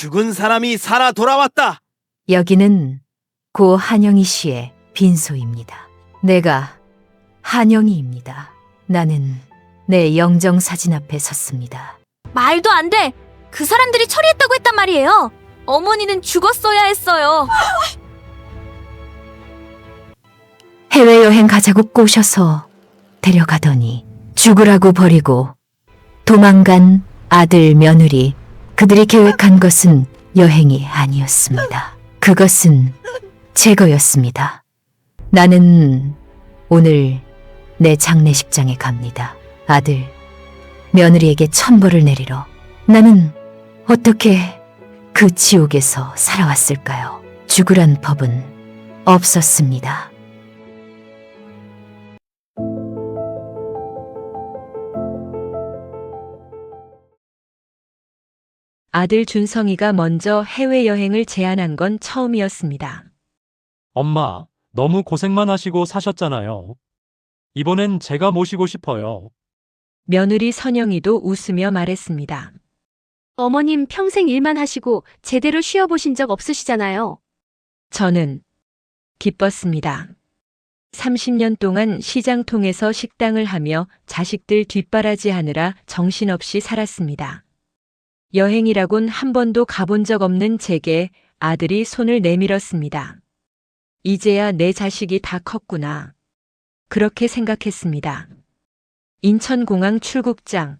죽은 사람이 살아 돌아왔다. 여기는 고 한영희 씨의 빈소입니다. 내가 한영희입니다. 나는 내 영정 사진 앞에 섰습니다. 말도 안 돼! 그 사람들이 처리했다고 했단 말이에요! 어머니는 죽었어야 했어요! 해외여행 가자고 꼬셔서 데려가더니 죽으라고 버리고 도망간 아들, 며느리, 그들이 계획한 것은 여행이 아니었습니다. 그것은 제거였습니다. 나는 오늘 내 장례식장에 갑니다. 아들, 며느리에게 천벌을 내리러. 나는 어떻게 그 지옥에서 살아왔을까요? 죽으란 법은 없었습니다. 아들 준성이가 먼저 해외여행을 제안한 건 처음이었습니다. 엄마, 너무 고생만 하시고 사셨잖아요. 이번엔 제가 모시고 싶어요. 며느리 선영이도 웃으며 말했습니다. 어머님 평생 일만 하시고 제대로 쉬어보신 적 없으시잖아요. 저는 기뻤습니다. 30년 동안 시장통에서 식당을 하며 자식들 뒷바라지하느라 정신없이 살았습니다. 여행이라곤 한 번도 가본 적 없는 제게 아들이 손을 내밀었습니다. 이제야 내 자식이 다 컸구나. 그렇게 생각했습니다. 인천공항 출국장.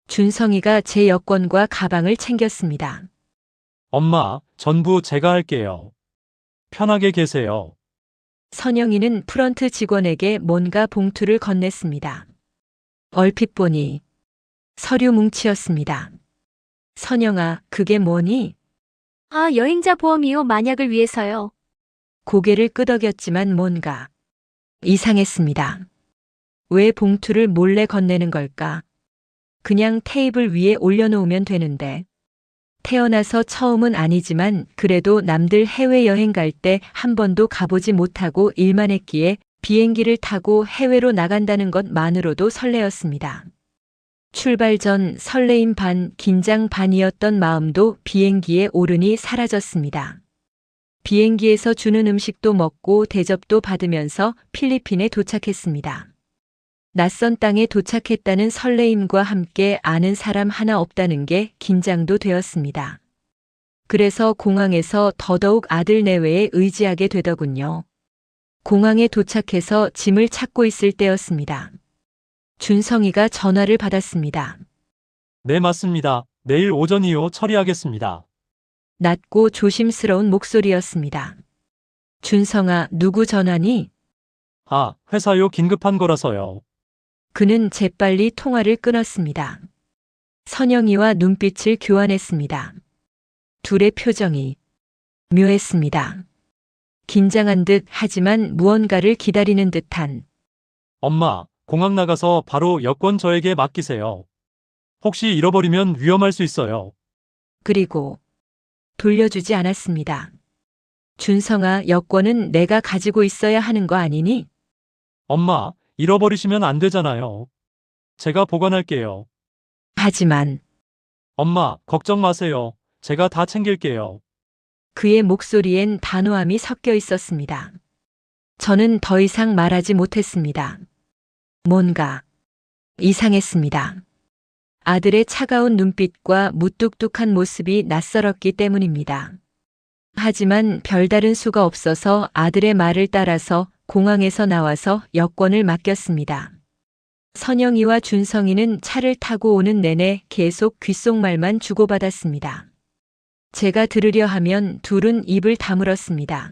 준성이가 제 여권과 가방을 챙겼습니다. 엄마, 전부 제가 할게요. 편하게 계세요. 선영이는 프런트 직원에게 뭔가 봉투를 건넸습니다. 얼핏 보니 서류 뭉치였습니다. 선영아, 그게 뭐니? 아, 여행자 보험이요. 만약을 위해서요. 고개를 끄덕였지만 뭔가 이상했습니다. 왜 봉투를 몰래 건네는 걸까? 그냥 테이블 위에 올려놓으면 되는데. 태어나서 처음은 아니지만 그래도 남들 해외여행 갈 때 한 번도 가보지 못하고 일만 했기에 비행기를 타고 해외로 나간다는 것만으로도 설레었습니다. 출발 전 설레임 반, 긴장 반이었던 마음도 비행기에 오르니 사라졌습니다. 비행기에서 주는 음식도 먹고 대접도 받으면서 필리핀에 도착했습니다. 낯선 땅에 도착했다는 설레임과 함께 아는 사람 하나 없다는 게 긴장도 되었습니다. 그래서 공항에서 더더욱 아들 내외에 의지하게 되더군요. 공항에 도착해서 짐을 찾고 있을 때였습니다. 준성이가 전화를 받았습니다. 네, 맞습니다. 내일 오전이요. 처리하겠습니다. 낮고 조심스러운 목소리였습니다. 준성아, 누구 전화니? 아, 회사요. 긴급한 거라서요. 그는 재빨리 통화를 끊었습니다. 선영이와 눈빛을 교환했습니다. 둘의 표정이 묘했습니다. 긴장한 듯 하지만 무언가를 기다리는 듯한. 엄마, 공항 나가서 바로 여권 저에게 맡기세요. 혹시 잃어버리면 위험할 수 있어요. 그리고 돌려주지 않았습니다. 준성아, 여권은 내가 가지고 있어야 하는 거 아니니? 엄마, 잃어버리시면 안 되잖아요. 제가 보관할게요. 하지만 엄마, 걱정 마세요. 제가 다 챙길게요. 그의 목소리엔 단호함이 섞여 있었습니다. 저는 더 이상 말하지 못했습니다. 뭔가 이상했습니다. 아들의 차가운 눈빛과 무뚝뚝한 모습이 낯설었기 때문입니다. 하지만 별다른 수가 없어서 아들의 말을 따라서 공항에서 나와서 여권을 맡겼습니다. 선영이와 준성이는 차를 타고 오는 내내 계속 귓속말만 주고받았습니다. 제가 들으려 하면 둘은 입을 다물었습니다.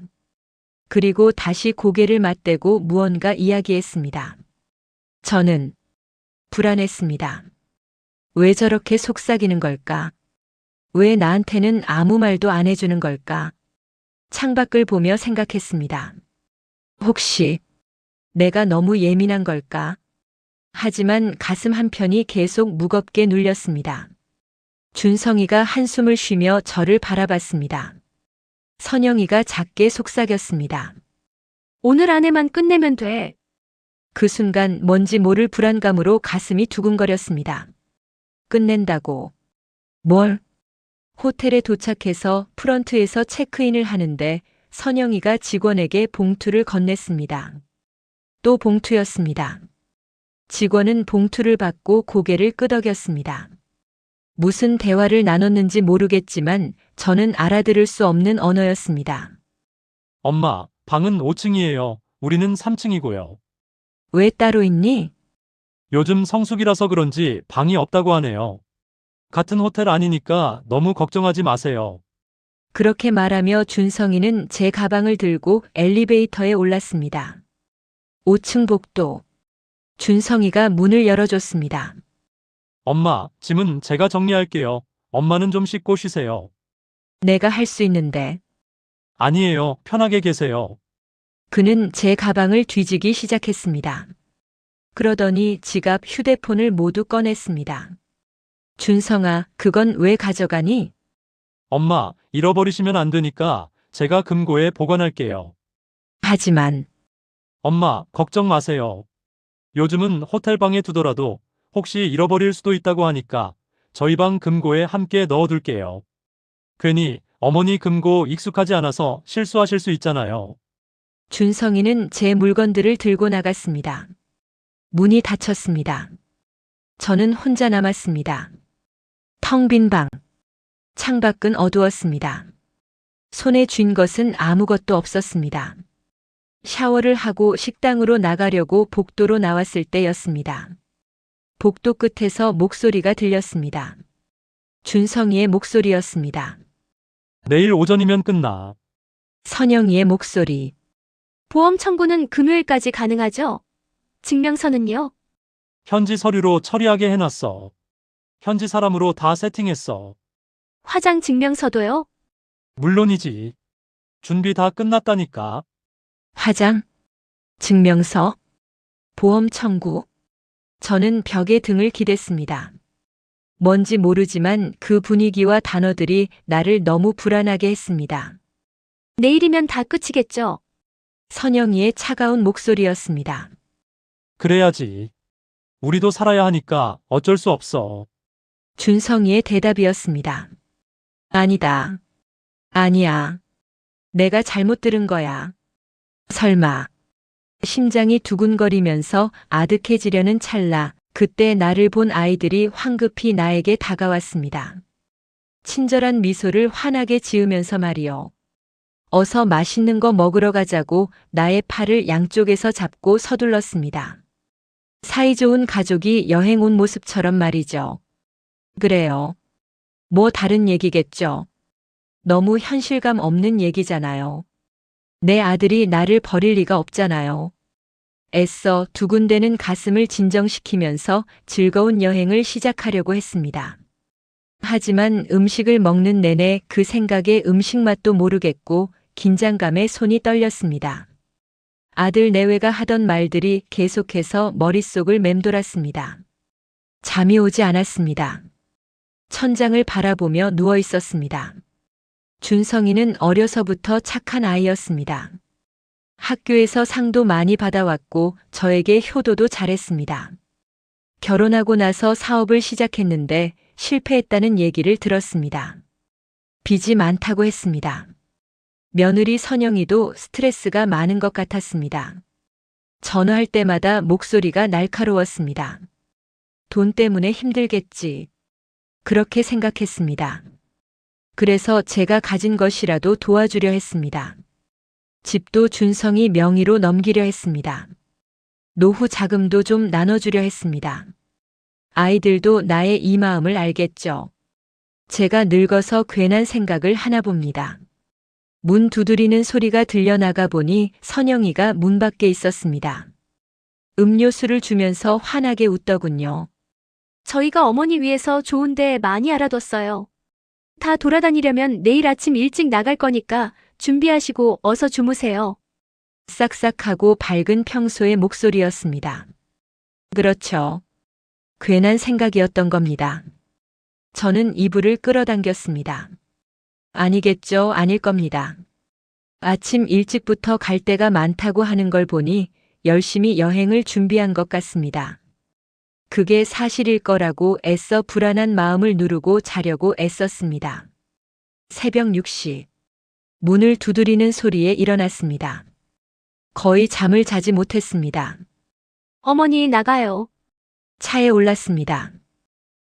그리고 다시 고개를 맞대고 무언가 이야기했습니다. 저는 불안했습니다. 왜 저렇게 속삭이는 걸까? 왜 나한테는 아무 말도 안 해주는 걸까? 창밖을 보며 생각했습니다. 혹시 내가 너무 예민한 걸까? 하지만 가슴 한편이 계속 무겁게 눌렸습니다. 준성이가 한숨을 쉬며 저를 바라봤습니다. 선영이가 작게 속삭였습니다. 오늘 안에만 끝내면 돼. 그 순간 뭔지 모를 불안감으로 가슴이 두근거렸습니다. 끝낸다고. 뭘? 호텔에 도착해서 프런트에서 체크인을 하는데 선영이가 직원에게 봉투를 건넸습니다. 또 봉투였습니다. 직원은 봉투를 받고 고개를 끄덕였습니다. 무슨 대화를 나눴는지 모르겠지만 저는 알아들을 수 없는 언어였습니다. 엄마, 방은 5층이에요. 우리는 3층이고요. 왜 따로 있니? 요즘 성수기라서 그런지 방이 없다고 하네요. 같은 호텔 아니니까 너무 걱정하지 마세요. 그렇게 말하며 준성이는 제 가방을 들고 엘리베이터에 올랐습니다. 5층 복도. 준성이가 문을 열어줬습니다. 엄마, 짐은 제가 정리할게요. 엄마는 좀 씻고 쉬세요. 내가 할 수 있는데. 아니에요. 편하게 계세요. 그는 제 가방을 뒤지기 시작했습니다. 그러더니 지갑, 휴대폰을 모두 꺼냈습니다. 준성아, 그건 왜 가져가니? 엄마, 잃어버리시면 안 되니까 제가 금고에 보관할게요. 하지만 엄마, 걱정 마세요. 요즘은 호텔 방에 두더라도 혹시 잃어버릴 수도 있다고 하니까 저희 방 금고에 함께 넣어둘게요. 괜히 어머니 금고 익숙하지 않아서 실수하실 수 있잖아요. 준성이는 제 물건들을 들고 나갔습니다. 문이 닫혔습니다. 저는 혼자 남았습니다. 텅 빈 방. 창밖은 어두웠습니다. 손에 쥔 것은 아무것도 없었습니다. 샤워를 하고 식당으로 나가려고 복도로 나왔을 때였습니다. 복도 끝에서 목소리가 들렸습니다. 준성이의 목소리였습니다. 내일 오전이면 끝나. 선영이의 목소리. 보험 청구는 금요일까지 가능하죠? 증명서는요? 현지 서류로 처리하게 해놨어. 현지 사람으로 다 세팅했어. 화장 증명서도요? 물론이지. 준비 다 끝났다니까. 화장, 증명서, 보험 청구. 저는 벽에 등을 기댔습니다. 뭔지 모르지만 그 분위기와 단어들이 나를 너무 불안하게 했습니다. 내일이면 다 끝이겠죠? 선영이의 차가운 목소리였습니다. 그래야지. 우리도 살아야 하니까 어쩔 수 없어. 준성이의 대답이었습니다. 아니다. 아니야. 내가 잘못 들은 거야. 설마. 심장이 두근거리면서 아득해지려는 찰나, 그때 나를 본 아이들이 황급히 나에게 다가왔습니다. 친절한 미소를 환하게 지으면서 말이요. 어서 맛있는 거 먹으러 가자고 나의 팔을 양쪽에서 잡고 서둘렀습니다. 사이좋은 가족이 여행 온 모습처럼 말이죠. 그래요. 뭐 다른 얘기겠죠. 너무 현실감 없는 얘기잖아요. 내 아들이 나를 버릴 리가 없잖아요. 애써 두근대는 가슴을 진정시키면서 즐거운 여행을 시작하려고 했습니다. 하지만 음식을 먹는 내내 그 생각에 음식 맛도 모르겠고 긴장감에 손이 떨렸습니다. 아들 내외가 하던 말들이 계속해서 머릿속을 맴돌았습니다. 잠이 오지 않았습니다. 천장을 바라보며 누워 있었습니다. 준성이는 어려서부터 착한 아이였습니다. 학교에서 상도 많이 받아왔고 저에게 효도도 잘했습니다. 결혼하고 나서 사업을 시작했는데 실패했다는 얘기를 들었습니다. 빚이 많다고 했습니다. 며느리 선영이도 스트레스가 많은 것 같았습니다. 전화할 때마다 목소리가 날카로웠습니다. 돈 때문에 힘들겠지. 그렇게 생각했습니다. 그래서 제가 가진 것이라도 도와주려 했습니다. 집도 준성이 명의로 넘기려 했습니다. 노후 자금도 좀 나눠주려 했습니다. 아이들도 나의 이 마음을 알겠죠. 제가 늙어서 괜한 생각을 하나 봅니다. 문 두드리는 소리가 들려나가 보니 선영이가 문 밖에 있었습니다. 음료수를 주면서 환하게 웃더군요. 저희가 어머니 위해서 좋은데 많이 알아뒀어요. 다 돌아다니려면 내일 아침 일찍 나갈 거니까 준비하시고 어서 주무세요. 싹싹하고 밝은 평소의 목소리였습니다. 그렇죠. 괜한 생각이었던 겁니다. 저는 이불을 끌어당겼습니다. 아니겠죠, 아닐 겁니다. 아침 일찍부터 갈 데가 많다고 하는 걸 보니 열심히 여행을 준비한 것 같습니다. 그게 사실일 거라고 애써 불안한 마음을 누르고 자려고 애썼습니다. 새벽 6시. 문을 두드리는 소리에 일어났습니다. 거의 잠을 자지 못했습니다. 어머니 나가요. 차에 올랐습니다.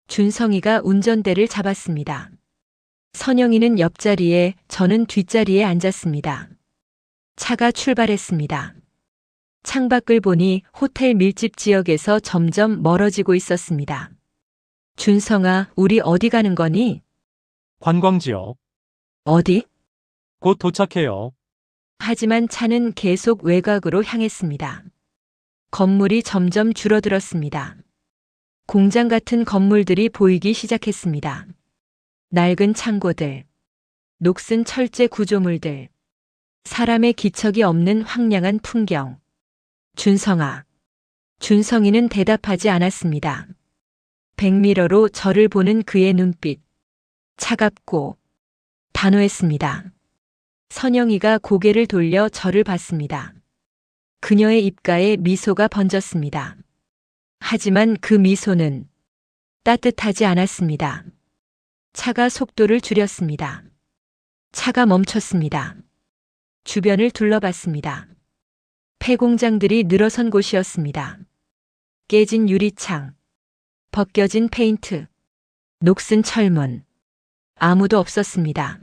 준성이가 운전대를 잡았습니다. 선영이는 옆자리에, 저는 뒷자리에 앉았습니다. 차가 출발했습니다. 창밖을 보니 호텔 밀집 지역에서 점점 멀어지고 있었습니다. 준성아, 우리 어디 가는 거니? 관광지요. 어디? 곧 도착해요. 하지만 차는 계속 외곽으로 향했습니다. 건물이 점점 줄어들었습니다. 공장 같은 건물들이 보이기 시작했습니다. 낡은 창고들, 녹슨 철제 구조물들, 사람의 기척이 없는 황량한 풍경. 준성아. 준성이는 대답하지 않았습니다. 백미러로 저를 보는 그의 눈빛. 차갑고 단호했습니다. 선영이가 고개를 돌려 저를 봤습니다. 그녀의 입가에 미소가 번졌습니다. 하지만 그 미소는 따뜻하지 않았습니다. 차가 속도를 줄였습니다. 차가 멈췄습니다. 주변을 둘러봤습니다. 폐공장들이 늘어선 곳이었습니다. 깨진 유리창, 벗겨진 페인트, 녹슨 철문. 아무도 없었습니다.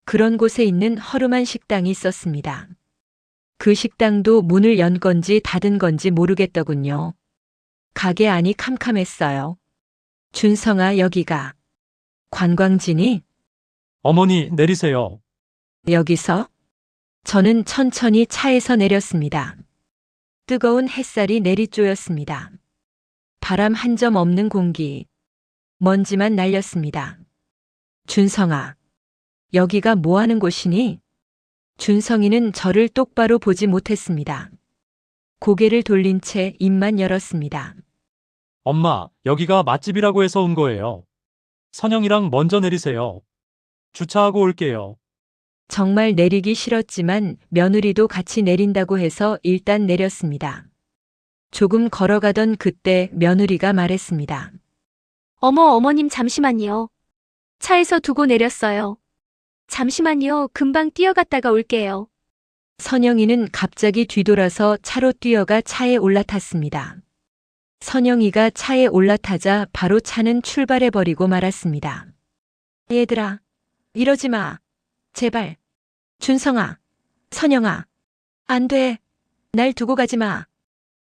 그런 곳에 있는 허름한 식당이 있었습니다. 그 식당도 문을 연 건지 닫은 건지 모르겠더군요. 가게 안이 캄캄했어요. 준성아, 여기가 관광지니? 어머니, 내리세요. 여기서? 저는 천천히 차에서 내렸습니다. 뜨거운 햇살이 내리쪼였습니다. 바람 한 점 없는 공기, 먼지만 날렸습니다. 준성아, 여기가 뭐 하는 곳이니? 준성이는 저를 똑바로 보지 못했습니다. 고개를 돌린 채 입만 열었습니다. 엄마, 여기가 맛집이라고 해서 온 거예요. 선영이랑 먼저 내리세요. 주차하고 올게요. 정말 내리기 싫었지만 며느리도 같이 내린다고 해서 일단 내렸습니다. 조금 걸어가던 그때 며느리가 말했습니다. 어머님 잠시만요. 차에서 두고 내렸어요. 잠시만요. 금방 뛰어갔다가 올게요. 선영이는 갑자기 뒤돌아서 차로 뛰어가 차에 올라탔습니다. 선영이가 차에 올라타자 바로 차는 출발해버리고 말았습니다. 얘들아, 이러지 마. 제발. 준성아, 선영아, 안 돼. 날 두고 가지 마.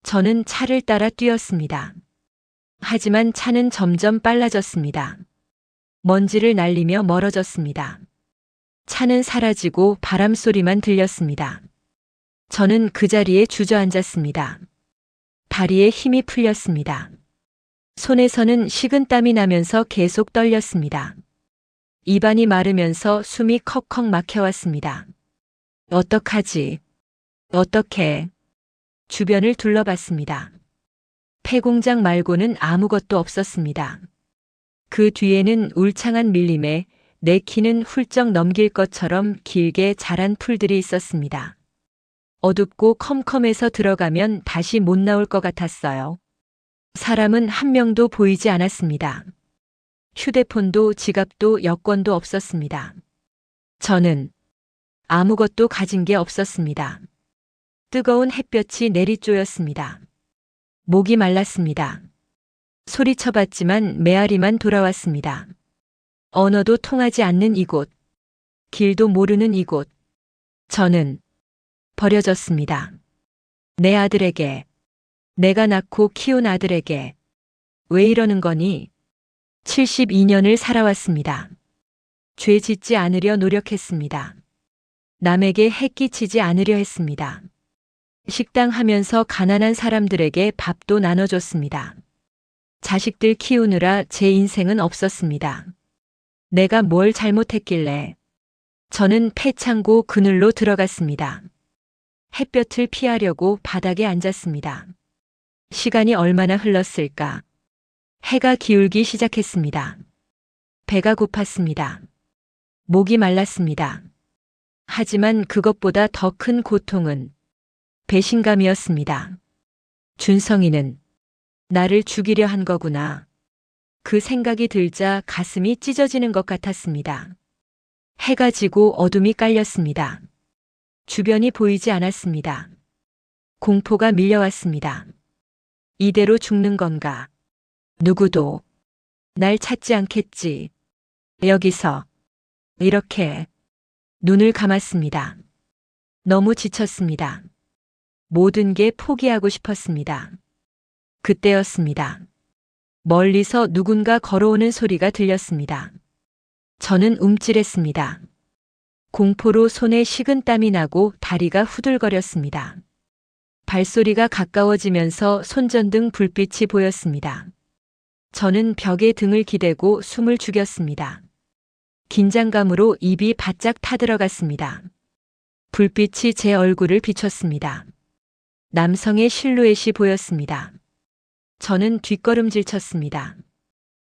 저는 차를 따라 뛰었습니다. 하지만 차는 점점 빨라졌습니다. 먼지를 날리며 멀어졌습니다. 차는 사라지고 바람 소리만 들렸습니다. 저는 그 자리에 주저앉았습니다. 다리에 힘이 풀렸습니다. 손에서는 식은땀이 나면서 계속 떨렸습니다. 입안이 마르면서 숨이 컥컥 막혀왔습니다. 어떡하지? 어떡해? 주변을 둘러봤습니다. 폐공장 말고는 아무것도 없었습니다. 그 뒤에는 울창한 밀림에 내 키는 훌쩍 넘길 것처럼 길게 자란 풀들이 있었습니다. 어둡고 컴컴해서 들어가면 다시 못 나올 것 같았어요. 사람은 한 명도 보이지 않았습니다. 휴대폰도 지갑도 여권도 없었습니다. 저는 아무것도 가진 게 없었습니다. 뜨거운 햇볕이 내리쪼였습니다. 목이 말랐습니다. 소리쳐봤지만 메아리만 돌아왔습니다. 언어도 통하지 않는 이곳, 길도 모르는 이곳, 저는 버려졌습니다. 내 아들에게, 내가 낳고 키운 아들에게, 왜 이러는 거니? 72년을 살아왔습니다. 죄 짓지 않으려 노력했습니다. 남에게 해 끼치지 않으려 했습니다. 식당 하면서 가난한 사람들에게 밥도 나눠줬습니다. 자식들 키우느라 제 인생은 없었습니다. 내가 뭘 잘못했길래. 저는 폐창고 그늘로 들어갔습니다. 햇볕을 피하려고 바닥에 앉았습니다. 시간이 얼마나 흘렀을까? 해가 기울기 시작했습니다. 배가 고팠습니다. 목이 말랐습니다. 하지만 그것보다 더 큰 고통은 배신감이었습니다. 준성이는 나를 죽이려 한 거구나. 그 생각이 들자 가슴이 찢어지는 것 같았습니다. 해가 지고 어둠이 깔렸습니다. 주변이 보이지 않았습니다. 공포가 밀려왔습니다. 이대로 죽는 건가? 누구도 날 찾지 않겠지. 여기서 이렇게 눈을 감았습니다. 너무 지쳤습니다. 모든 게 포기하고 싶었습니다. 그때였습니다. 멀리서 누군가 걸어오는 소리가 들렸습니다. 저는 움찔했습니다. 공포로 손에 식은땀이 나고 다리가 후들거렸습니다. 발소리가 가까워지면서 손전등 불빛이 보였습니다. 저는 벽에 등을 기대고 숨을 죽였습니다. 긴장감으로 입이 바짝 타들어갔습니다. 불빛이 제 얼굴을 비췄습니다. 남성의 실루엣이 보였습니다. 저는 뒷걸음질 쳤습니다.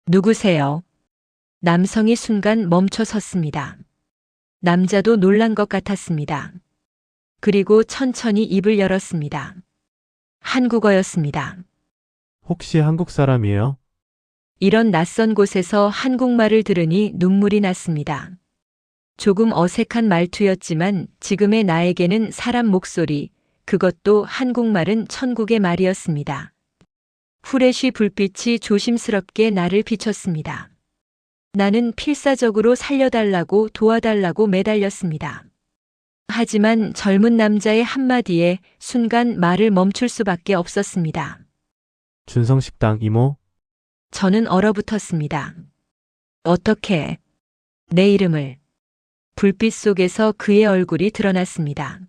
누구세요? 남성이 순간 멈춰 섰습니다. 남자도 놀란 것 같았습니다. 그리고 천천히 입을 열었습니다. 한국어였습니다. 혹시 한국 사람이에요? 이런 낯선 곳에서 한국말을 들으니 눈물이 났습니다. 조금 어색한 말투였지만 지금의 나에게는 사람 목소리, 그것도 한국말은 천국의 말이었습니다. 후레쉬 불빛이 조심스럽게 나를 비췄습니다. 나는 필사적으로 살려달라고 도와달라고 매달렸습니다. 하지만 젊은 남자의 한마디에 순간 말을 멈출 수밖에 없었습니다. 준성식당 이모? 저는 얼어붙었습니다. 어떻게 내 이름을 불빛 속에서 그의 얼굴이 드러났습니다.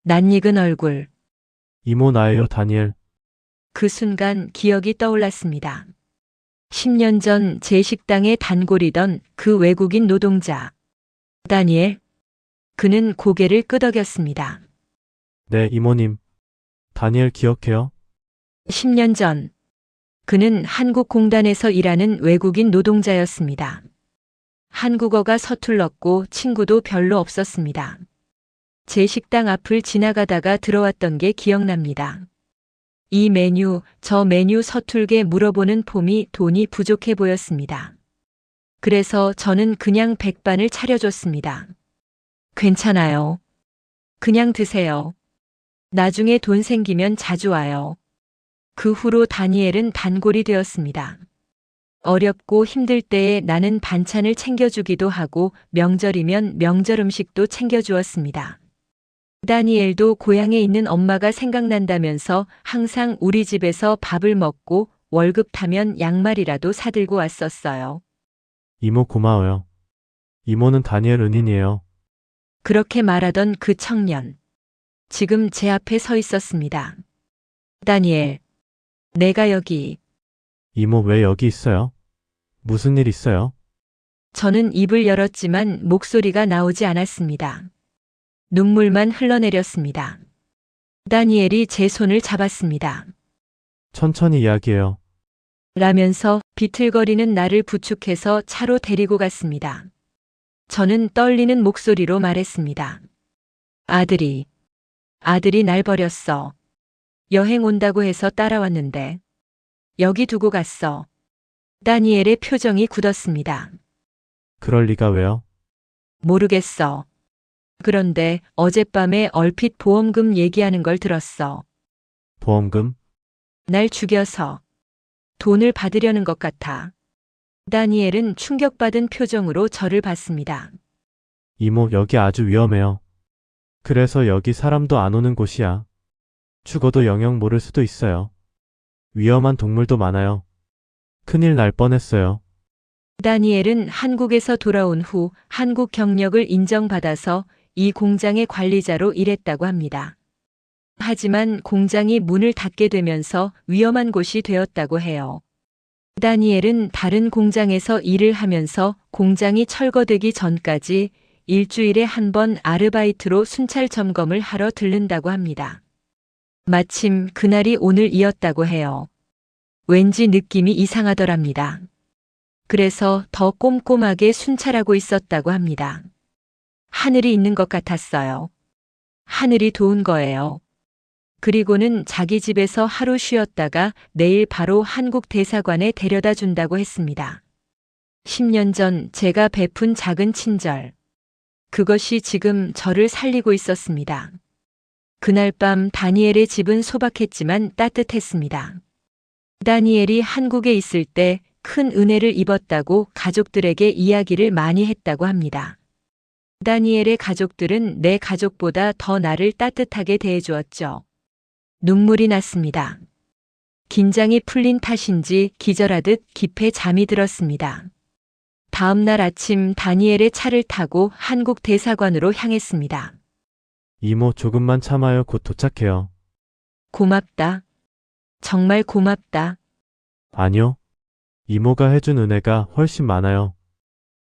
낯익은 얼굴. 이모 나예요, 다니엘. 그 순간 기억이 떠올랐습니다. 10년 전 제 식당에 단골이던 그 외국인 노동자. 다니엘. 그는 고개를 끄덕였습니다. 네, 이모님. 다니엘 기억해요? 10년 전 그는 한국 공단에서 일하는 외국인 노동자였습니다. 한국어가 서툴렀고 친구도 별로 없었습니다. 제 식당 앞을 지나가다가 들어왔던 게 기억납니다. 이 메뉴, 저 메뉴 서툴게 물어보는 폼이 돈이 부족해 보였습니다. 그래서 저는 그냥 백반을 차려줬습니다. 괜찮아요. 그냥 드세요. 나중에 돈 생기면 자주 와요. 그 후로 다니엘은 단골이 되었습니다. 어렵고 힘들 때에 나는 반찬을 챙겨주기도 하고 명절이면 명절 음식도 챙겨주었습니다. 다니엘도 고향에 있는 엄마가 생각난다면서 항상 우리 집에서 밥을 먹고 월급 타면 양말이라도 사들고 왔었어요. 이모 고마워요. 이모는 다니엘 은인이에요. 그렇게 말하던 그 청년. 지금 제 앞에 서 있었습니다. 다니엘, 내가 여기. 이모 왜 여기 있어요? 무슨 일 있어요? 저는 입을 열었지만 목소리가 나오지 않았습니다. 눈물만 흘러내렸습니다. 다니엘이 제 손을 잡았습니다. 천천히 이야기해요. 라면서 비틀거리는 나를 부축해서 차로 데리고 갔습니다. 저는 떨리는 목소리로 말했습니다. 아들이 날 버렸어. 여행 온다고 해서 따라왔는데 여기 두고 갔어. 다니엘의 표정이 굳었습니다. 그럴 리가 왜요? 모르겠어. 그런데 어젯밤에 얼핏 보험금 얘기하는 걸 들었어. 보험금? 날 죽여서 돈을 받으려는 것 같아. 다니엘은 충격받은 표정으로 저를 봤습니다. 이모 여기 아주 위험해요. 그래서 여기 사람도 안 오는 곳이야. 죽어도 영영 모를 수도 있어요. 위험한 동물도 많아요. 큰일 날 뻔했어요. 다니엘은 한국에서 돌아온 후 한국 경력을 인정받아서 이 공장의 관리자로 일했다고 합니다. 하지만 공장이 문을 닫게 되면서 위험한 곳이 되었다고 해요. 다니엘은 다른 공장에서 일을 하면서 공장이 철거되기 전까지 일주일에 한 번 아르바이트로 순찰 점검을 하러 들른다고 합니다. 마침 그날이 오늘이었다고 해요. 왠지 느낌이 이상하더랍니다. 그래서 더 꼼꼼하게 순찰하고 있었다고 합니다. 하늘이 있는 것 같았어요. 하늘이 도운 거예요. 그리고는 자기 집에서 하루 쉬었다가 내일 바로 한국 대사관에 데려다 준다고 했습니다. 10년 전 제가 베푼 작은 친절. 그것이 지금 저를 살리고 있었습니다. 그날 밤 다니엘의 집은 소박했지만 따뜻했습니다. 다니엘이 한국에 있을 때 큰 은혜를 입었다고 가족들에게 이야기를 많이 했다고 합니다. 다니엘의 가족들은 내 가족보다 더 나를 따뜻하게 대해주었죠. 눈물이 났습니다. 긴장이 풀린 탓인지 기절하듯 깊게 잠이 들었습니다. 다음 날 아침 다니엘의 차를 타고 한국 대사관으로 향했습니다. 이모, 조금만 참아요. 곧 도착해요. 고맙다. 정말 고맙다. 아니요. 이모가 해준 은혜가 훨씬 많아요.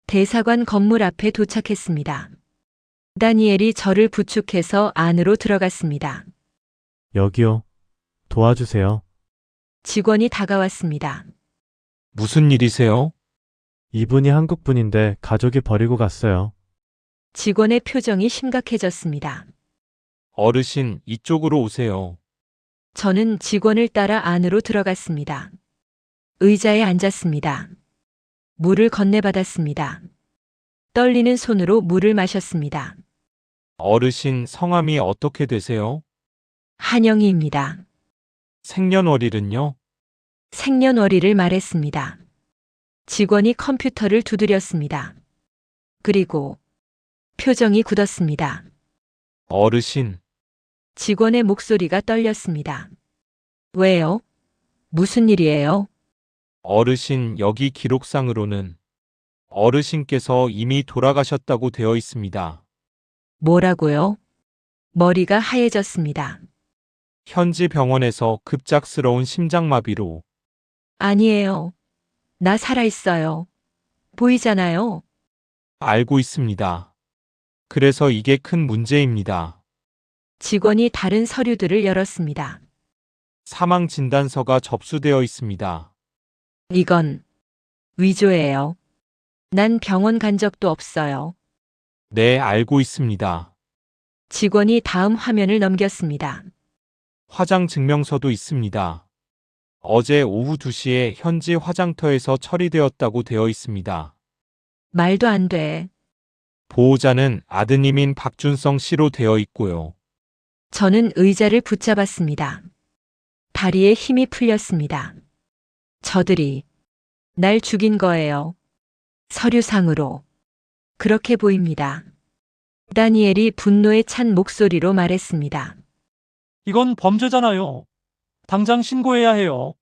대사관 건물 앞에 도착했습니다. 다니엘이 저를 부축해서 안으로 들어갔습니다. 여기요. 도와주세요. 직원이 다가왔습니다. 무슨 일이세요? 이분이 한국 분인데 가족이 버리고 갔어요. 직원의 표정이 심각해졌습니다. 어르신, 이쪽으로 오세요. 저는 직원을 따라 안으로 들어갔습니다. 의자에 앉았습니다. 물을 건네받았습니다. 떨리는 손으로 물을 마셨습니다. 어르신, 성함이 어떻게 되세요? 한영희입니다. 생년월일은요? 생년월일을 말했습니다. 직원이 컴퓨터를 두드렸습니다. 그리고 표정이 굳었습니다. 어르신, 직원의 목소리가 떨렸습니다. 왜요? 무슨 일이에요? 어르신, 여기 기록상으로는 어르신께서 이미 돌아가셨다고 되어 있습니다. 뭐라고요? 머리가 하얘졌습니다. 현지 병원에서 급작스러운 심장마비로. 아니에요. 나 살아있어요. 보이잖아요. 알고 있습니다. 그래서 이게 큰 문제입니다. 직원이 다른 서류들을 열었습니다. 사망 진단서가 접수되어 있습니다. 이건 위조예요. 난 병원 간 적도 없어요. 네, 알고 있습니다. 직원이 다음 화면을 넘겼습니다. 화장 증명서도 있습니다. 어제 오후 2시에 현지 화장터에서 처리되었다고 되어 있습니다. 말도 안 돼. 보호자는 아드님인 박준성 씨로 되어 있고요. 저는 의자를 붙잡았습니다. 다리에 힘이 풀렸습니다. 저들이 날 죽인 거예요. 서류상으로. 그렇게 보입니다. 다니엘이 분노에 찬 목소리로 말했습니다. 이건 범죄잖아요. 당장 신고해야 해요.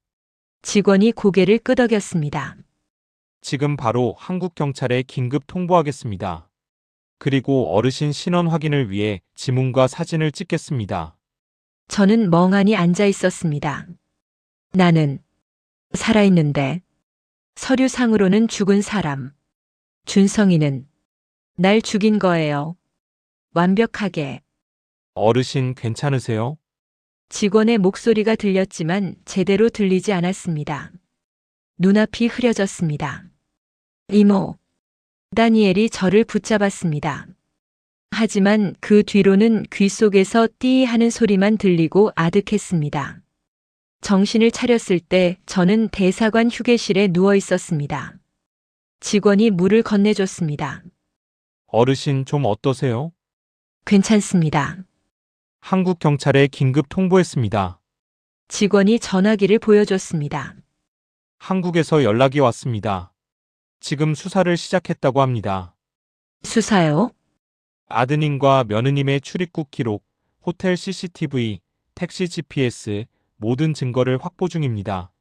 직원이 고개를 끄덕였습니다. 지금 바로 한국 경찰에 긴급 통보하겠습니다. 그리고 어르신 신원 확인을 위해 지문과 사진을 찍겠습니다. 저는 멍하니 앉아 있었습니다. 나는 살아있는데 서류상으로는 죽은 사람. 준성이는 날 죽인 거예요. 완벽하게. 어르신 괜찮으세요? 직원의 목소리가 들렸지만 제대로 들리지 않았습니다. 눈앞이 흐려졌습니다. 이모. 다니엘이 저를 붙잡았습니다. 하지만 그 뒤로는 귀 속에서 띠 하는 소리만 들리고 아득했습니다. 정신을 차렸을 때 저는 대사관 휴게실에 누워 있었습니다. 직원이 물을 건네줬습니다. 어르신 좀 어떠세요? 괜찮습니다. 한국 경찰에 긴급 통보했습니다. 직원이 전화기를 보여줬습니다. 한국에서 연락이 왔습니다. 지금 수사를 시작했다고 합니다. 수사요? 아드님과 며느님의 출입국 기록, 호텔 CCTV, 택시 GPS, 모든 증거를 확보 중입니다.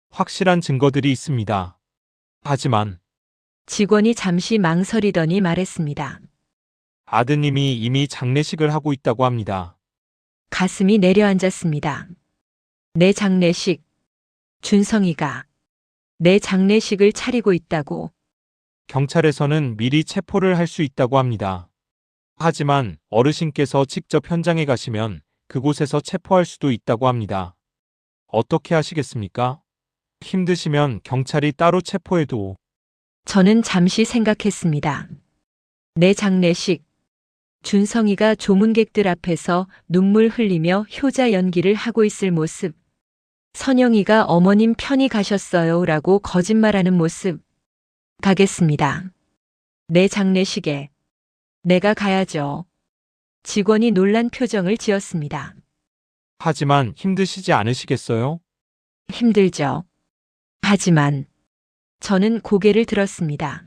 확실한 증거들이 있습니다. 하지만 직원이 잠시 망설이더니 말했습니다. 아드님이 이미 장례식을 하고 있다고 합니다. 가슴이 내려앉았습니다. 내 장례식. 준성이가 내 장례식을 차리고 있다고. 경찰에서는 미리 체포를 할 수 있다고 합니다. 하지만 어르신께서 직접 현장에 가시면 그곳에서 체포할 수도 있다고 합니다. 어떻게 하시겠습니까? 힘드시면 경찰이 따로 체포해도. 저는 잠시 생각했습니다. 내 장례식. 준성이가 조문객들 앞에서 눈물 흘리며 효자 연기를 하고 있을 모습. 선영이가 어머님 편히 가셨어요 라고 거짓말하는 모습. 가겠습니다. 내 장례식에 내가 가야죠. 직원이 놀란 표정을 지었습니다. 하지만 힘드시지 않으시겠어요? 힘들죠. 하지만 저는 고개를 들었습니다.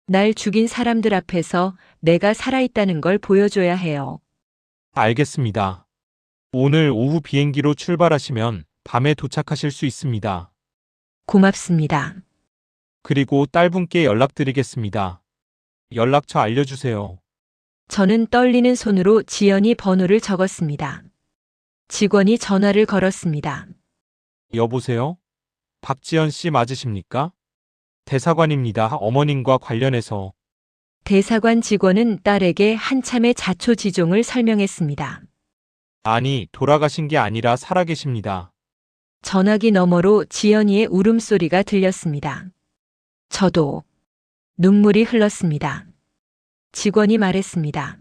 날 죽인 사람들 앞에서 내가 살아있다는 걸 보여줘야 해요. 알겠습니다. 오늘 오후 비행기로 출발하시면 밤에 도착하실 수 있습니다. 고맙습니다. 그리고 딸분께 연락드리겠습니다. 연락처 알려주세요. 저는 떨리는 손으로 지연이 번호를 적었습니다. 직원이 전화를 걸었습니다. 여보세요? 박지연 씨 맞으십니까? 대사관입니다. 어머님과 관련해서. 대사관 직원은 딸에게 한참의 자초지종을 설명했습니다. 아니, 돌아가신 게 아니라 살아계십니다. 전화기 너머로 지연이의 울음소리가 들렸습니다. 저도 눈물이 흘렀습니다. 직원이 말했습니다.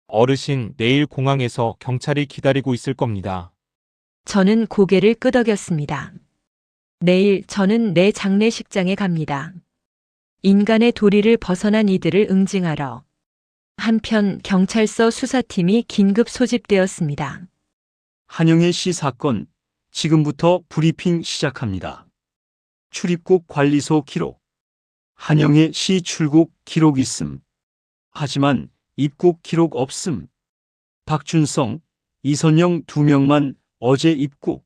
어르신, 내일 공항에서 경찰이 기다리고 있을 겁니다. 저는 고개를 끄덕였습니다. 내일 저는 내 장례식장에 갑니다. 인간의 도리를 벗어난 이들을 응징하러. 한편 경찰서 수사팀이 긴급 소집되었습니다. 한영애 씨 사건, 지금부터 브리핑 시작합니다. 출입국 관리소 기록. 한영애 씨 출국 기록 있음. 하지만 입국 기록 없음. 박준성, 이선영 2명만 어제 입국.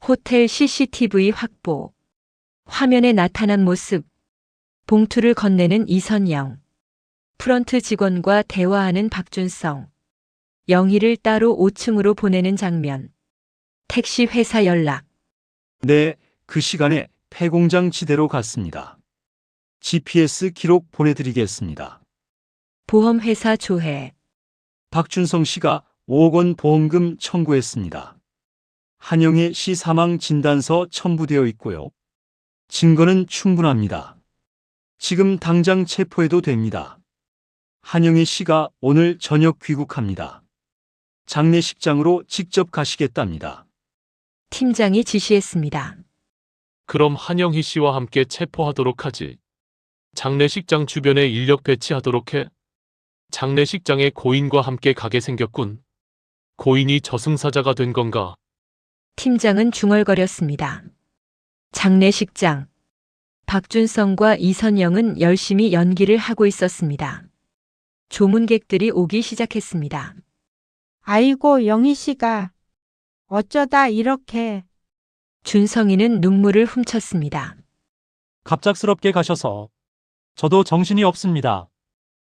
호텔 CCTV 확보. 화면에 나타난 모습. 봉투를 건네는 이선영. 프런트 직원과 대화하는 박준성. 영희를 따로 5층으로 보내는 장면. 택시 회사 연락. 네, 그 시간에 폐공장 지대로 갔습니다. GPS 기록 보내드리겠습니다. 보험회사 조회. 박준성 씨가 5억 원 보험금 청구했습니다. 한영애 씨 사망 진단서 첨부되어 있고요. 증거는 충분합니다. 지금 당장 체포해도 됩니다. 한영애 씨가 오늘 저녁 귀국합니다. 장례식장으로 직접 가시겠답니다. 팀장이 지시했습니다. 그럼 한영희 씨와 함께 체포하도록 하지. 장례식장 주변에 인력 배치하도록 해. 장례식장에 고인과 함께 가게 생겼군. 고인이 저승사자가 된 건가? 팀장은 중얼거렸습니다. 장례식장. 박준성과 이선영은 열심히 연기를 하고 있었습니다. 조문객들이 오기 시작했습니다. 아이고, 영희 씨가 어쩌다 이렇게. 준성이는 눈물을 훔쳤습니다. 갑작스럽게 가셔서 저도 정신이 없습니다.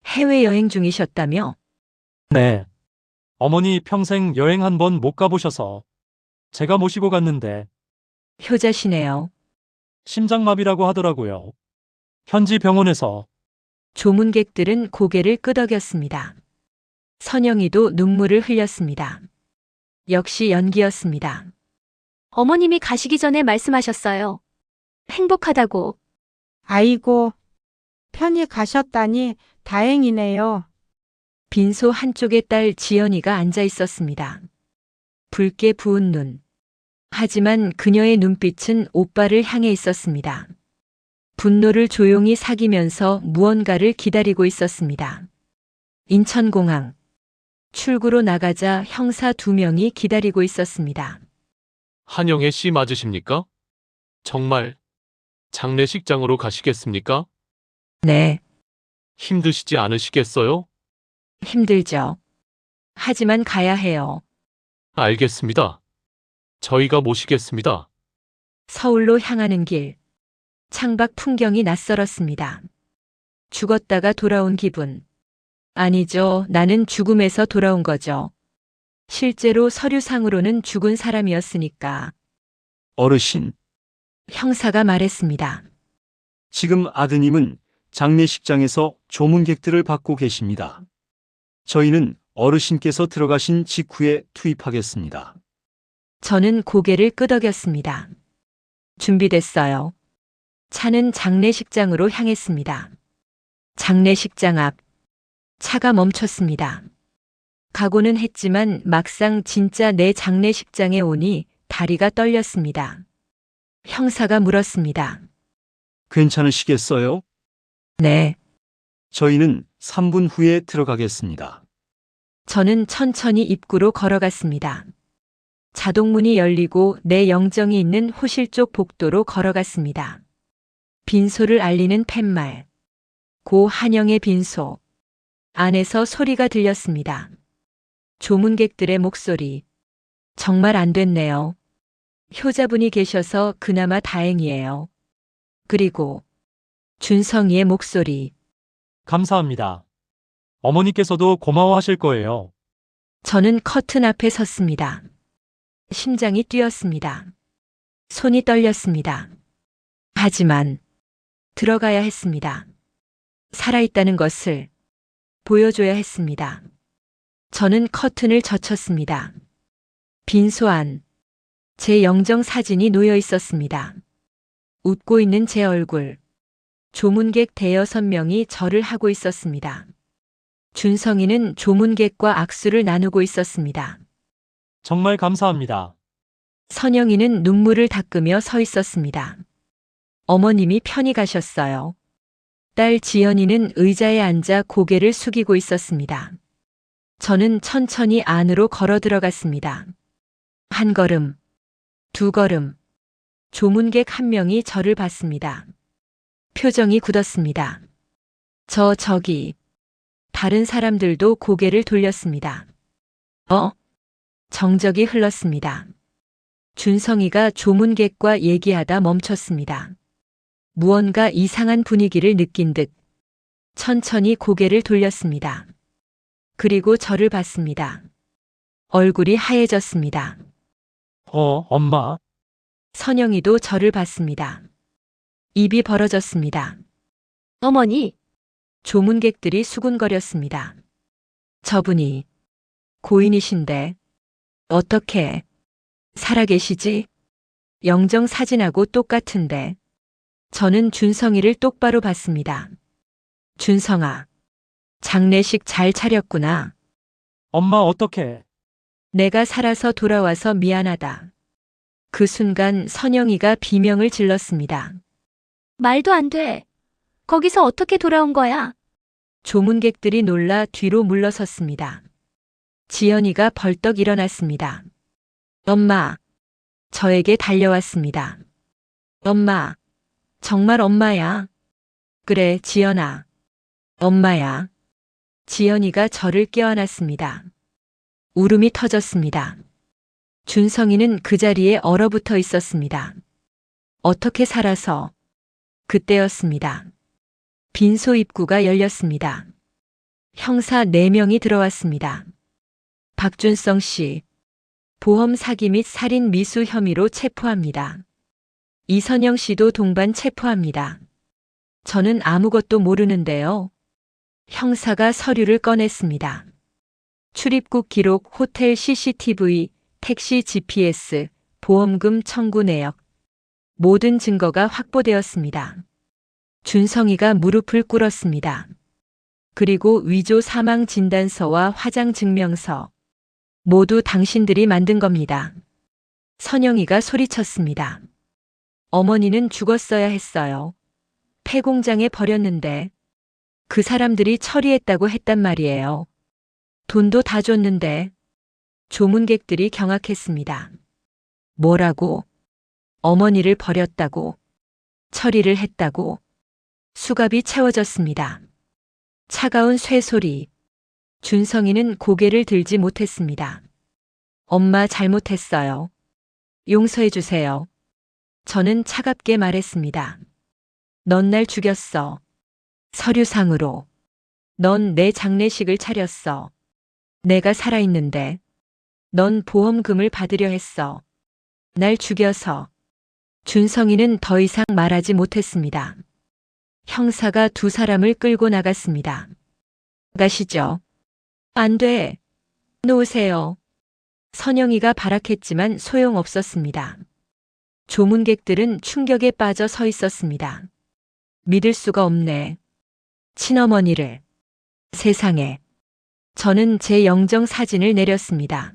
해외여행 중이셨다며? 네. 어머니 평생 여행 한 번 못 가보셔서 제가 모시고 갔는데 효자시네요. 심장마비라고 하더라고요. 현지 병원에서. 조문객들은 고개를 끄덕였습니다. 선영이도 눈물을 흘렸습니다. 역시 연기였습니다. 어머님이 가시기 전에 말씀하셨어요. 행복하다고. 아이고, 편히 가셨다니 다행이네요. 빈소 한쪽에 딸 지연이가 앉아 있었습니다. 붉게 부은 눈. 하지만 그녀의 눈빛은 오빠를 향해 있었습니다. 분노를 조용히 사귀면서 무언가를 기다리고 있었습니다. 인천공항. 출구로 나가자 형사 2명이 기다리고 있었습니다. 한영애 씨 맞으십니까? 정말 장례식장으로 가시겠습니까? 네, 힘드시지 않으시겠어요? 힘들죠. 하지만 가야 해요. 알겠습니다. 저희가 모시겠습니다. 서울로 향하는 길. 창밖 풍경이 낯설었습니다. 죽었다가 돌아온 기분. 아니죠. 나는 죽음에서 돌아온 거죠. 실제로 서류상으로는 죽은 사람이었으니까. 어르신, 형사가 말했습니다. 지금 아드님은 장례식장에서 조문객들을 받고 계십니다. 저희는 어르신께서 들어가신 직후에 투입하겠습니다. 저는 고개를 끄덕였습니다. 준비됐어요. 차는 장례식장으로 향했습니다. 장례식장 앞. 차가 멈췄습니다. 각오는 했지만 막상 진짜 내 장례식장에 오니 다리가 떨렸습니다. 형사가 물었습니다. 괜찮으시겠어요? 네. 저희는 3분 후에 들어가겠습니다. 저는 천천히 입구로 걸어갔습니다. 자동문이 열리고 내 영정이 있는 호실 쪽 복도로 걸어갔습니다. 빈소를 알리는 팻말. 고 한영의 빈소. 안에서 소리가 들렸습니다. 조문객들의 목소리. 정말 안 됐네요. 효자분이 계셔서 그나마 다행이에요. 그리고 준성이의 목소리. 감사합니다. 어머니께서도 고마워하실 거예요. 저는 커튼 앞에 섰습니다. 심장이 뛰었습니다. 손이 떨렸습니다. 하지만 들어가야 했습니다. 살아있다는 것을 보여줘야 했습니다. 저는 커튼을 젖혔습니다. 빈소 안, 제 영정 사진이 놓여 있었습니다. 웃고 있는 제 얼굴, 조문객 대여섯 명이 절을 하고 있었습니다. 준성이는 조문객과 악수를 나누고 있었습니다. 정말 감사합니다. 선영이는 눈물을 닦으며 서 있었습니다. 어머님이 편히 가셨어요. 딸 지연이는 의자에 앉아 고개를 숙이고 있었습니다. 저는 천천히 안으로 걸어 들어갔습니다. 한 걸음, 두 걸음, 조문객 한 명이 저를 봤습니다. 표정이 굳었습니다. 저기, 다른 사람들도 고개를 돌렸습니다. 정적이 흘렀습니다. 준성이가 조문객과 얘기하다 멈췄습니다. 무언가 이상한 분위기를 느낀 듯 천천히 고개를 돌렸습니다. 그리고 저를 봤습니다. 얼굴이 하얘졌습니다. 엄마. 선영이도 저를 봤습니다. 입이 벌어졌습니다. 어머니, 조문객들이 수군거렸습니다. 저분이 고인이신데 어떻게 살아계시지? 영정 사진하고 똑같은데. 저는 준성이를 똑바로 봤습니다. 준성아, 장례식 잘 차렸구나. 엄마 어떡해. 내가 살아서 돌아와서 미안하다. 그 순간 선영이가 비명을 질렀습니다. 말도 안 돼. 거기서 어떻게 돌아온 거야? 조문객들이 놀라 뒤로 물러섰습니다. 지연이가 벌떡 일어났습니다. 엄마, 저에게 달려왔습니다. 엄마, 정말 엄마야. 그래, 지연아. 엄마야. 지연이가 저를 껴안았습니다. 울음이 터졌습니다. 준성이는 그 자리에 얼어붙어 있었습니다. 어떻게 살아서? 그때였습니다. 빈소 입구가 열렸습니다. 형사 4명이 들어왔습니다. 박준성 씨, 보험 사기 및 살인 미수 혐의로 체포합니다. 이선영 씨도 동반 체포합니다. 저는 아무것도 모르는데요. 형사가 서류를 꺼냈습니다. 출입국 기록, 호텔 CCTV, 택시 GPS, 보험금 청구 내역. 모든 증거가 확보되었습니다. 준성이가 무릎을 꿇었습니다. 그리고 위조 사망 진단서와 화장 증명서. 모두 당신들이 만든 겁니다. 선영이가 소리쳤습니다. 어머니는 죽었어야 했어요. 폐공장에 버렸는데 그 사람들이 처리했다고 했단 말이에요. 돈도 다 줬는데. 조문객들이 경악했습니다. 뭐라고? 어머니를 버렸다고? 처리를 했다고? 수갑이 채워졌습니다. 차가운 쇠소리. 준성이는 고개를 들지 못했습니다. 엄마 잘못했어요. 용서해 주세요. 저는 차갑게 말했습니다. 넌 날 죽였어. 서류상으로. 넌 내 장례식을 차렸어. 내가 살아있는데. 넌 보험금을 받으려 했어. 날 죽여서. 준성이는 더 이상 말하지 못했습니다. 형사가 2 사람을 끌고 나갔습니다. 가시죠. 안 돼. 놓으세요. 선영이가 발악했지만 소용없었습니다. 조문객들은 충격에 빠져 서 있었습니다. 믿을 수가 없네. 친어머니를. 세상에. 저는 제 영정 사진을 내렸습니다.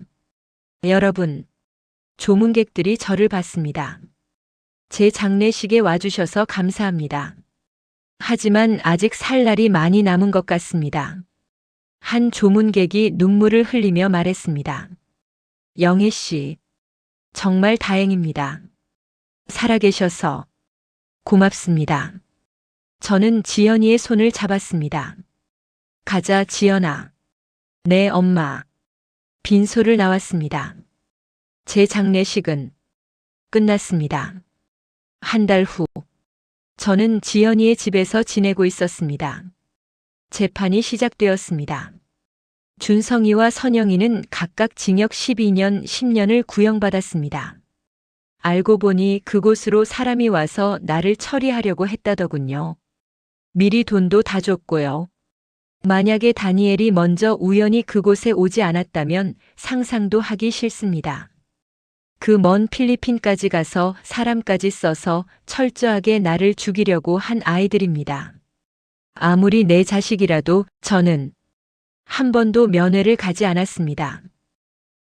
여러분, 조문객들이 저를 봤습니다. 제 장례식에 와주셔서 감사합니다. 하지만 아직 살 날이 많이 남은 것 같습니다. 한 조문객이 눈물을 흘리며 말했습니다. 영희 씨, 정말 다행입니다. 살아계셔서 고맙습니다. 저는 지연이의 손을 잡았습니다. 가자, 지연아. 네, 엄마. 빈소를 나왔습니다. 제 장례식은 끝났습니다. 한 달 후, 저는 지연이의 집에서 지내고 있었습니다. 재판이 시작되었습니다. 준성이와 선영이는 각각 징역 12년, 10년을 구형받았습니다. 알고 보니 그곳으로 사람이 와서 나를 처리하려고 했다더군요. 미리 돈도 다 줬고요. 만약에 다니엘이 먼저 우연히 그곳에 오지 않았다면 상상도 하기 싫습니다. 그 먼 필리핀까지 가서 사람까지 써서 철저하게 나를 죽이려고 한 아이들입니다. 아무리 내 자식이라도 저는 한 번도 면회를 가지 않았습니다.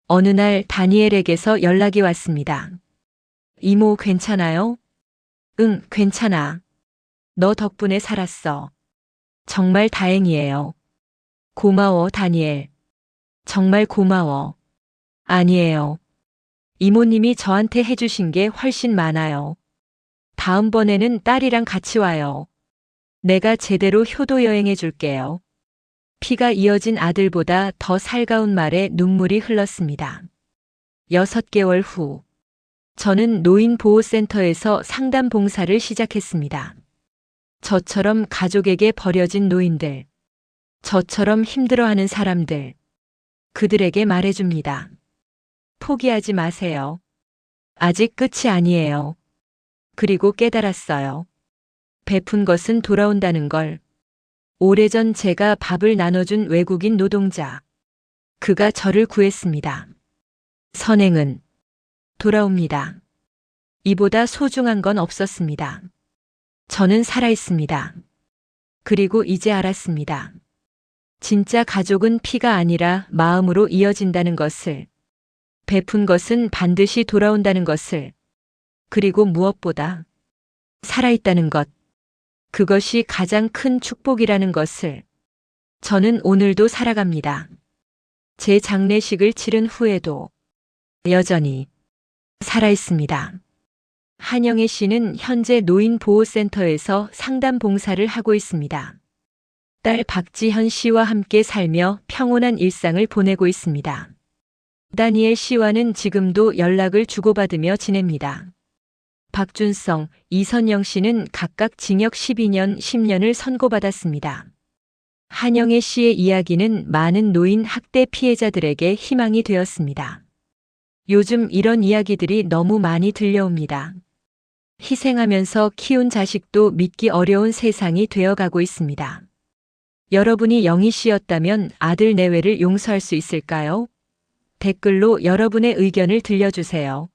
어느 날 다니엘에게서 연락이 왔습니다. 이모 괜찮아요? 응, 괜찮아. 너 덕분에 살았어. 정말 다행이에요. 고마워, 다니엘. 정말 고마워. 아니에요. 이모님이 저한테 해주신 게 훨씬 많아요. 다음번에는 딸이랑 같이 와요. 내가 제대로 효도 여행해 줄게요. 피가 이어진 아들보다 더 살가운 말에 눈물이 흘렀습니다. 6개월 후, 저는 노인보호센터에서 상담 봉사를 시작했습니다. 저처럼 가족에게 버려진 노인들, 저처럼 힘들어하는 사람들, 그들에게 말해줍니다. 포기하지 마세요. 아직 끝이 아니에요. 그리고 깨달았어요. 베푼 것은 돌아온다는 걸. 오래전 제가 밥을 나눠준 외국인 노동자. 그가 저를 구했습니다. 선행은 돌아옵니다. 이보다 소중한 건 없었습니다. 저는 살아있습니다. 그리고 이제 알았습니다. 진짜 가족은 피가 아니라 마음으로 이어진다는 것을. 베푼 것은 반드시 돌아온다는 것을. 그리고 무엇보다 살아있다는 것. 그것이 가장 큰 축복이라는 것을. 저는 오늘도 살아갑니다. 제 장례식을 치른 후에도 여전히 살아있습니다. 한영애 씨는 현재 노인보호센터에서 상담 봉사를 하고 있습니다. 딸 박지현 씨와 함께 살며 평온한 일상을 보내고 있습니다. 다니엘 씨와는 지금도 연락을 주고받으며 지냅니다. 박준성, 이선영 씨는 각각 징역 12년, 10년을 선고받았습니다. 한영애 씨의 이야기는 많은 노인 학대 피해자들에게 희망이 되었습니다. 요즘 이런 이야기들이 너무 많이 들려옵니다. 희생하면서 키운 자식도 믿기 어려운 세상이 되어가고 있습니다. 여러분이 영희 씨였다면 아들 내외를 용서할 수 있을까요? 댓글로 여러분의 의견을 들려주세요.